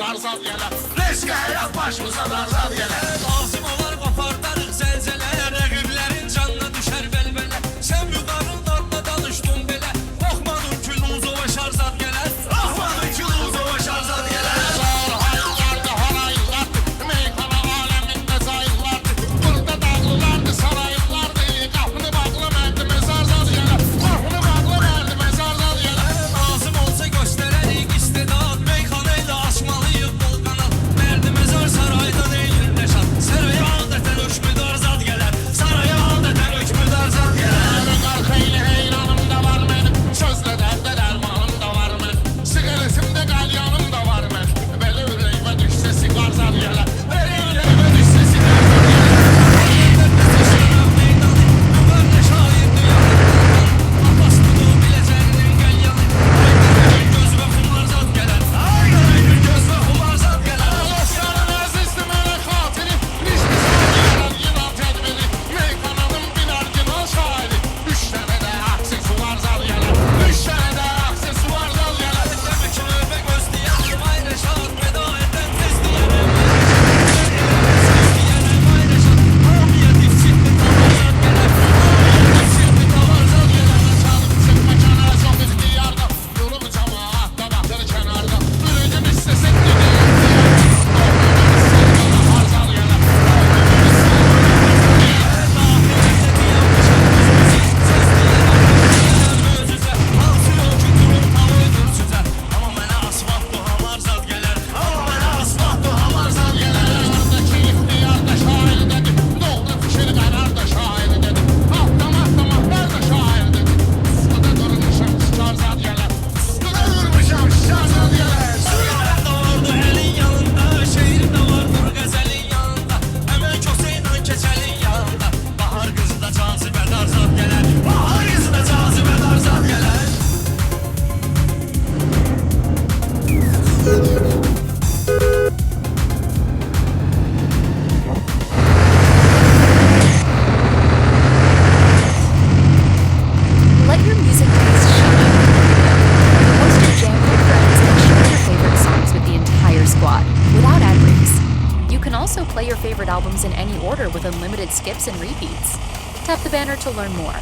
var zat gələr. Riskə yat başımıza da zat gələr. Lazım olar qopardarıq zəlzələ, rəqiblərin canına düşər bəlbələ. Sən yuqarılarla danışdın belə, baxmadın ki luzova şarzat gələr. Baxmadın ki luzova şarzat gələr. Saraylardı, haraylardı, meykana aləmində zayıflardı. Burada dağlılardı, saraylardı, qapını bağlı mərdi mezar zat gələr. Qapını bağlı mərdi mezar zat gələr. Lazım olsa göstərərik istedad, meyxana ilə açmalıyıq bol qanat. Mərdi mezar saraydan eylir nəşat, saraya adətən hökmüdar zat gələr. Saraya adətən hökmüdar zat gələr. Xeyli heyranım da var mənim, sözlə dərdə dərmanım da var mənim. Siqaretimdə qalyanım da var mənim. Belə ürəyimə düşsə siqar zat gələr. Belə ürəyimə düşsə siqar zat gələr. Şərəf meydanı, müqarrə şahiddir yanından. Apastığı biləcərinin qəlyanı, Aygın göz və xumar zat gələr. Aygın göz və xumar zat gələr. Dostların əzizdir mənə xatiri, nişli sağlayıram yınan tədbiri. Meyxananın bir orijinal şairi, 3 dənə də aksesuar zat gələr. 3 dənə də aksesuar zat gələr. Demək ki növbə gözləyərəm, ay Rəşad, veda edən tez deyərəm. Ay Rəşad, hamiyə difçildir, tamar zat gələr. Hamiyə difçildir, tamar zat gələr. Çalıb çıxma kənara çox ixtiyarda, yolum cəmaat da baxır kənarda. Ürəyim istəsə deyir, har zat gələr. Möcüzə, hansı yol ki durur, tavoydur cüzə. Amma mənə asfalt bu hamar zat gələr. Amma mənə asfalt bu hamar zat gələr. Yardaki ixtiyar da şair dedi, doğru fikir qərar da şair dedi. Avtomat da şair dedi. Suda durmuşam, şar zat gələr. Suda durmuşam, şar zat gələr. Şeir də vardı elin yanında, şeir də vardır qəzəlin yanında. Həmən kösə ilə keçəlin yanında. Bahar qızı da cazibədar zat gələr. Bahar qızı da cazibədar zat gələr. Let your music taste shine. Post your jam with friends and share your favorite songs with the entire squad, without ad breaks. You can also play your favorite albums in any order with unlimited skips and repeats. Tap the banner to learn more.